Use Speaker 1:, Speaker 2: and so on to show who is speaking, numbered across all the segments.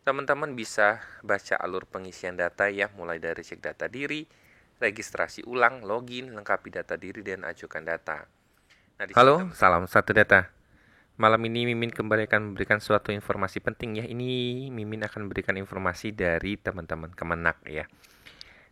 Speaker 1: teman-teman bisa baca alur pengisian data ya, mulai dari cek data diri, registrasi ulang, login, lengkapi data diri, dan ajukan data. Nah, Halo, salam satu data. Malam ini Mimin kembali akan memberikan suatu informasi penting ya. Ini Mimin akan memberikan informasi dari teman-teman Kemenak ya.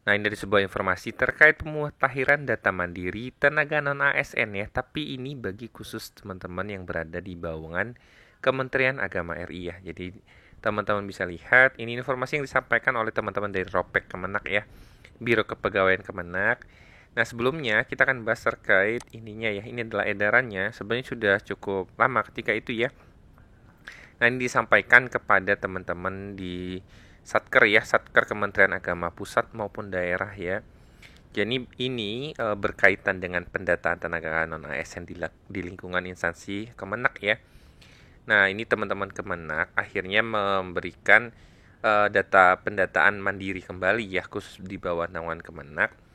Speaker 1: Nah, ini dari sebuah informasi terkait pemutahiran data mandiri tenaga non-ASN ya. Tapi ini bagi khusus teman-teman yang berada di bawangan Kementerian Agama RI ya. Jadi teman-teman bisa lihat ini informasi yang disampaikan oleh teman-teman dari Ropek Kemenak ya, Biro Kepegawaian Kemenak. Nah, sebelumnya kita akan bahas terkait ininya ya. Ini adalah edarannya. Sebenarnya sudah cukup lama ketika itu ya. Nah, ini disampaikan kepada teman-teman di Satker ya, Satker Kementerian Agama pusat maupun daerah ya. Jadi ini berkaitan dengan pendataan tenaga non-ASN di lingkungan instansi Kemenak ya. Nah, ini teman-teman Kemenak akhirnya memberikan data pendataan mandiri kembali ya, khusus di bawah naungan Kemenak.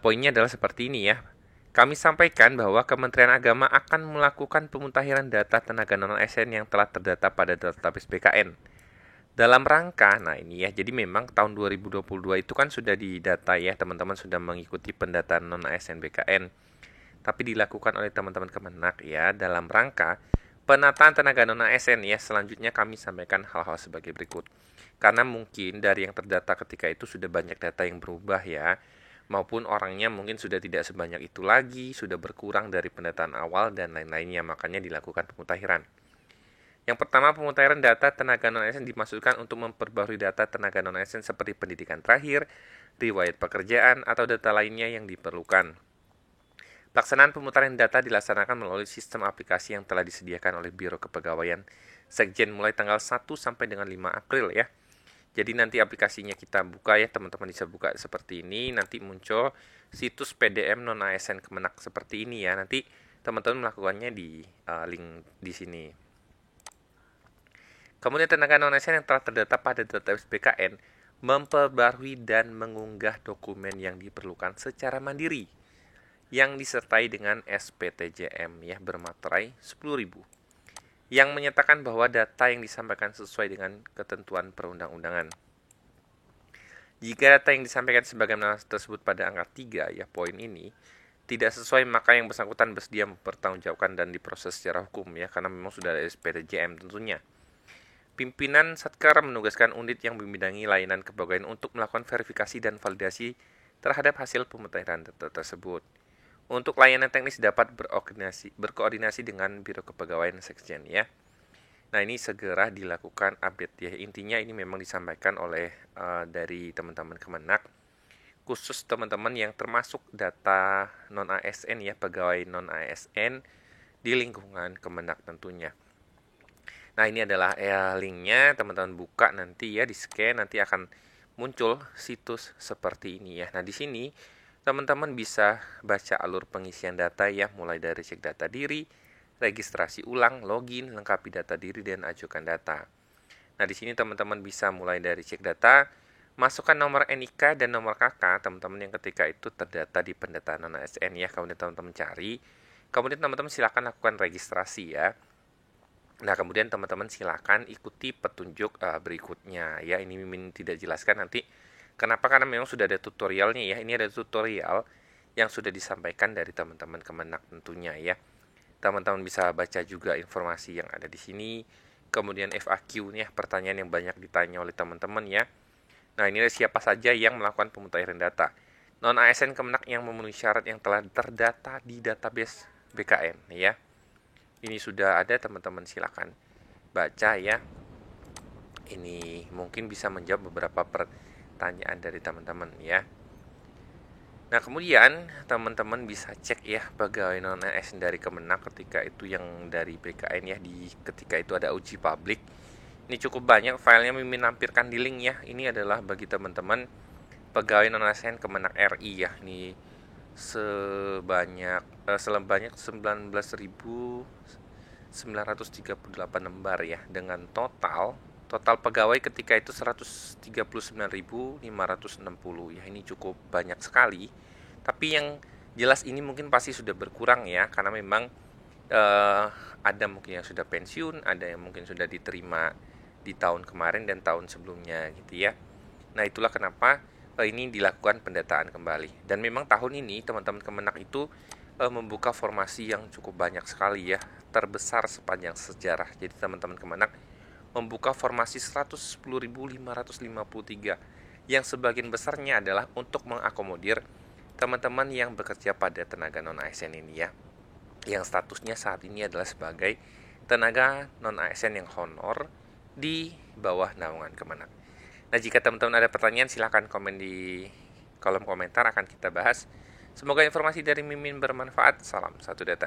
Speaker 1: Poinnya adalah seperti ini ya. Kami sampaikan bahwa Kementerian Agama akan melakukan pemutahiran data tenaga non-ASN yang telah terdata pada database BKN. Dalam rangka, nah ini ya, jadi memang tahun 2022 itu kan sudah didata ya, teman-teman sudah mengikuti pendataan non-ASN BKN. Tapi dilakukan oleh teman-teman Kemenak ya, dalam rangka penataan tenaga non-ASN ya. Selanjutnya kami sampaikan hal-hal sebagai berikut. Karena mungkin dari yang terdata ketika itu sudah banyak data yang berubah ya, maupun orangnya mungkin sudah tidak sebanyak itu lagi, sudah berkurang dari pendataan awal dan lain-lainnya, makanya dilakukan pemutahiran. Yang pertama, pemutahiran data tenaga non-ASN dimaksudkan untuk memperbarui data tenaga non-ASN seperti pendidikan terakhir, riwayat pekerjaan, atau data lainnya yang diperlukan. Pelaksanaan pemutahiran data dilaksanakan melalui sistem aplikasi yang telah disediakan oleh Biro Kepegawaian Sekjen mulai tanggal 1 sampai dengan 5 April ya. Jadi nanti aplikasinya kita buka ya, teman-teman bisa buka seperti ini, nanti muncul situs PDM non-ASN Kemenak seperti ini ya. Nanti teman-teman melakukannya di link di sini. Kemudian tenaga non-ASN yang telah terdata pada database BKN memperbarui dan mengunggah dokumen yang diperlukan secara mandiri yang disertai dengan SPTJM ya, bermaterai 10.000 yang menyatakan bahwa data yang disampaikan sesuai dengan ketentuan perundang-undangan. Jika data yang disampaikan sebagaimana tersebut pada angka 3 ya, poin ini tidak sesuai, maka yang bersangkutan bersedia mempertanggungjawabkan dan diproses secara hukum ya, karena memang sudah ada SPTJM tentunya. Pimpinan Satker menugaskan unit yang membidangi layanan kepegawaian untuk melakukan verifikasi dan validasi terhadap hasil pemutahiran data tersebut. Untuk layanan teknis dapat berkoordinasi dengan Biro Kepegawaian Sekjen ya. Nah, ini segera dilakukan update ya. Intinya ini memang disampaikan oleh dari teman-teman Kemenak, khusus teman-teman yang termasuk data non-ASN ya, pegawai non-ASN di lingkungan Kemenak tentunya. Nah, ini adalah linknya, teman-teman buka nanti ya, di scan nanti akan muncul situs seperti ini ya. Nah, di sini teman-teman bisa baca alur pengisian data ya, mulai dari cek data diri, registrasi ulang, login, lengkapi data diri, dan ajukan data. Nah, di sini teman-teman bisa mulai dari cek data, masukkan nomor NIK dan nomor KK teman-teman yang ketika itu terdata di pendataan non-ASN ya. Kemudian teman-teman cari, kemudian teman-teman silakan lakukan registrasi ya. Nah, kemudian teman-teman silakan ikuti petunjuk berikutnya ya. Ini Mimin tidak jelaskan nanti kenapa, karena memang sudah ada tutorialnya ya. Ini ada tutorial yang sudah disampaikan dari teman-teman Kemenak tentunya ya. Teman-teman bisa baca juga informasi yang ada di sini. Kemudian FAQ nih, pertanyaan yang banyak ditanya oleh teman-teman ya. Nah, ini siapa saja yang melakukan pemutahiran data. Non-ASN Kemenak yang memenuhi syarat yang telah terdata di database BKN ya. Ini sudah ada, teman-teman silakan baca ya. Ini mungkin bisa menjawab beberapa pertanyaan dari teman-teman ya. Nah, kemudian teman-teman bisa cek ya pegawai non-ASN dari Kemenak ketika itu yang dari BKN ya, ketika itu ada uji publik. Ini cukup banyak filenya, Mimin lampirkan di link ya. Ini adalah bagi teman-teman pegawai non-ASN Kemenak RI ya. Ini sebanyak 19.938 lembar ya, dengan total pegawai ketika itu 139.560 ya. Ini cukup banyak sekali, tapi yang jelas ini mungkin pasti sudah berkurang ya, karena memang ada mungkin yang sudah pensiun, ada yang mungkin sudah diterima di tahun kemarin dan tahun sebelumnya gitu ya. Nah, itulah kenapa ini dilakukan pendataan kembali. Dan memang tahun ini teman-teman Kemenak itu membuka formasi yang cukup banyak sekali ya, terbesar sepanjang sejarah. Jadi teman-teman Kemenak membuka formasi 110.553 yang sebagian besarnya adalah untuk mengakomodir teman-teman yang bekerja pada tenaga non-ASN ini ya, yang statusnya saat ini adalah sebagai tenaga non-ASN yang honor di bawah naungan Kemenak. Nah, jika teman-teman ada pertanyaan silahkan komen di kolom komentar, akan kita bahas. Semoga informasi dari Mimin bermanfaat. Salam satu data.